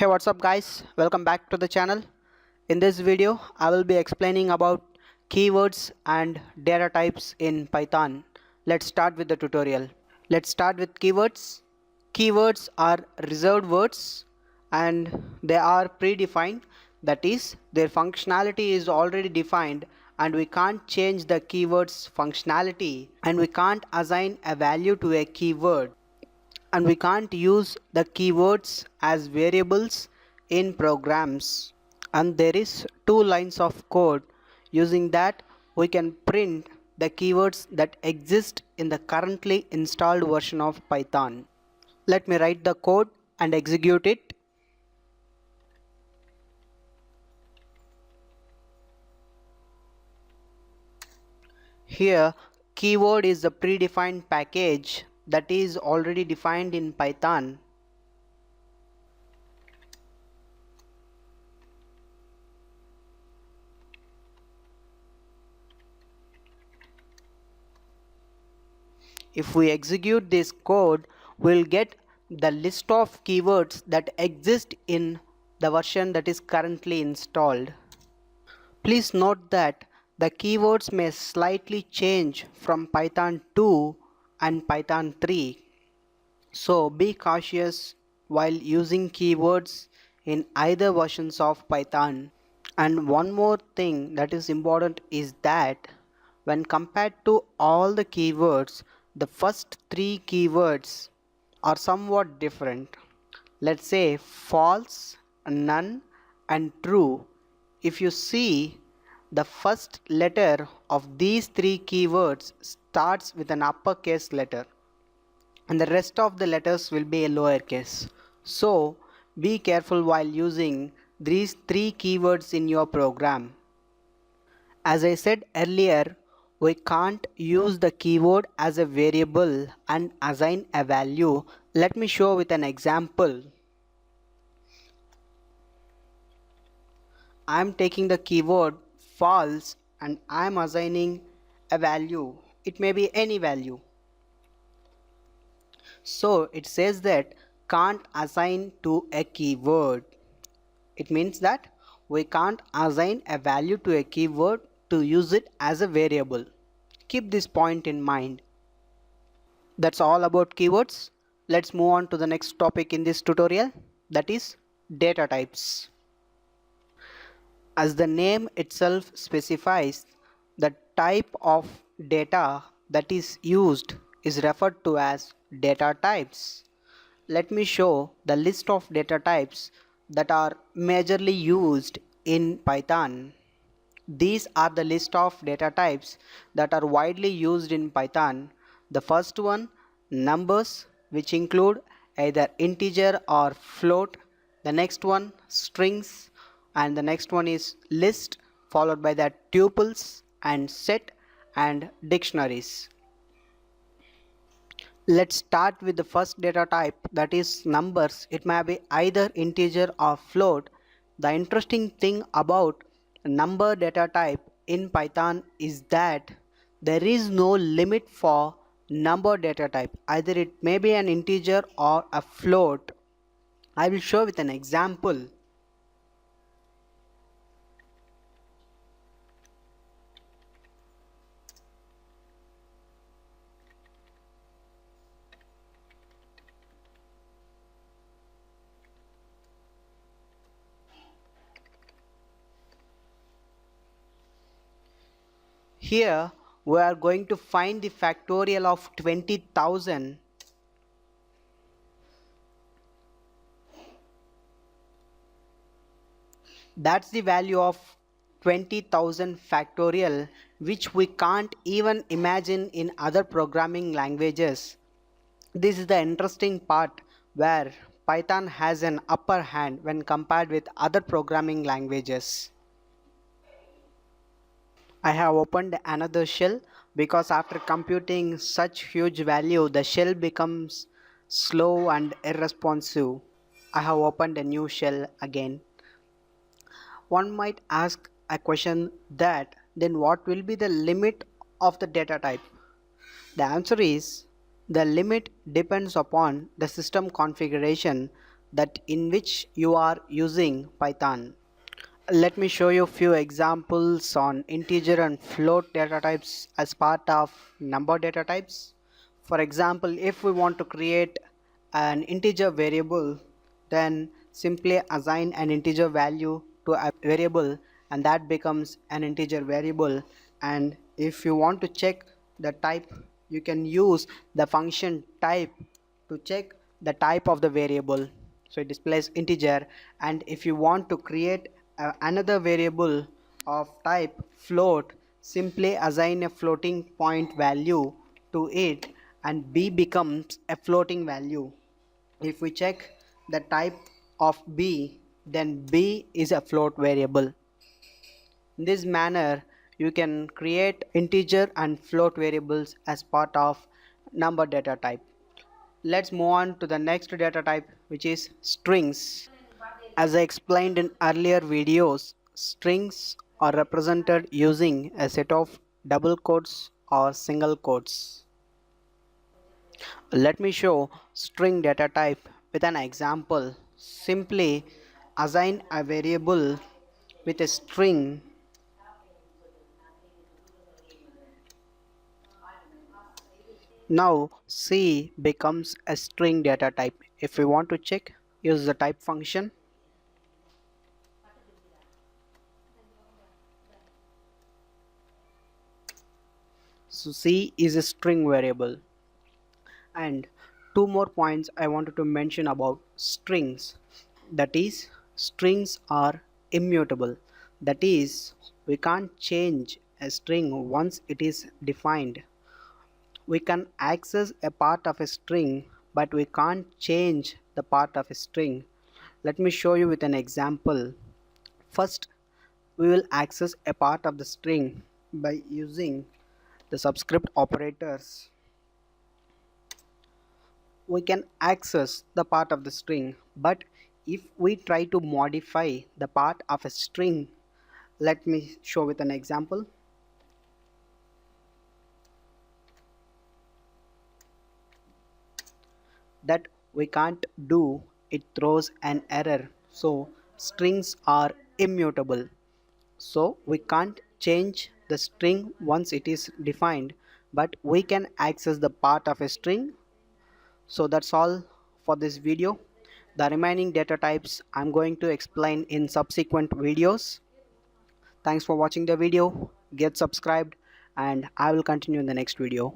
Hey, what's up guys, welcome back to the channel. In this video I will be explaining about keywords and data types in Python. Let's start with the tutorial. Let's start with keywords. Keywords are reserved words and they are predefined, that is their functionality is already defined and we can't change the keyword's functionality, and we can't assign a value to a keyword, and we can't use the keywords as variables in programs. And there is two lines of code. Using that we can print the keywords that exist in the currently installed version of Python. Let me write the code and execute it. Here keyword is the predefined package that is already defined in Python. If we execute this code, we'll get the list of keywords that exist in the version that is currently installed. Please note that the keywords may slightly change from Python 2 and Python 3. So be cautious while using keywords in either versions of Python. And one more thing that is important is that when compared to all the keywords, the first three keywords are somewhat different. Let's say false, none, and true. If you see, the first letter of these three keywords starts with an uppercase letter and the rest of the letters will be a lowercase. So be careful while using these three keywords in your program. As I said earlier, we can't use the keyword as a variable and assign a value. Let me show with an example. I'm taking the keyword false and I'm assigning a value. It may be any value. So it says that can't assign to a keyword. It means that we can't assign a value to a keyword to use it as a variable. Keep this point in mind. That's all about keywords. Let's move on to the next topic in this tutorial, that is data types. As the name itself specifies, the type of data that is used is referred to as data types. Let me show the list of data types that are majorly used in Python. These are the list of data types that are widely used in Python. The first one, numbers, which include either integer or float. The next one, strings, and the next one is list, followed by that tuples and set and dictionaries. Let's start with the first data type, that is numbers. It may be either integer or float. The interesting thing about number data type in Python is that there is no limit for number data type. Either it may be an integer or a float. I will show with an example. Here we are going to find the factorial of 20,000. That's the value of 20,000 factorial, which we can't even imagine in other programming languages. This is the interesting part where Python has an upper hand when compared with other programming languages. I have opened another shell because after computing such huge value, the shell becomes slow and irresponsive. I have opened a new shell again. One might ask a question that then what will be the limit of the data type? The answer is the limit depends upon the system configuration. that in which you are using Python. Let me show you a few examples on integer and float data types as part of number data types. For example, if we want to create an integer variable, then simply assign an integer value to a variable and that becomes an integer variable. And if you want to check the type, you can use the function type to check the type of the variable, so it displays integer. And if you want to create another variable of type float, simply assign a floating point value to it and b becomes a floating value. If we check the type of b, then b is a float variable. In this manner, you can create integer and float variables as part of number data type. Let's move on to the next data type, which is strings. As I explained in earlier videos, strings are represented using a set of double quotes or single quotes. Let me show string data type with an example. Simply assign a variable with a string. Now C becomes a string data type. If we want to check, use the type function. So C is a string variable. And two more points I wanted to mention about strings. That is, strings are immutable. That is, we can't change a string once it is defined. We can access a part of a string, but we can't change the part of a string. Let me show you with an example. First, we will access a part of the string by using the subscript operators. We can access the part of the string, but if we try to modify the part of a string, let me show with an example. That we can't do, it throws an error. So strings are immutable, so we can't change the string once it is defined, but we can access the part of a string. So that's all for this video. The remaining data types I'm going to explain in subsequent videos. Thanks for watching the video. Get subscribed and I will continue in the next video.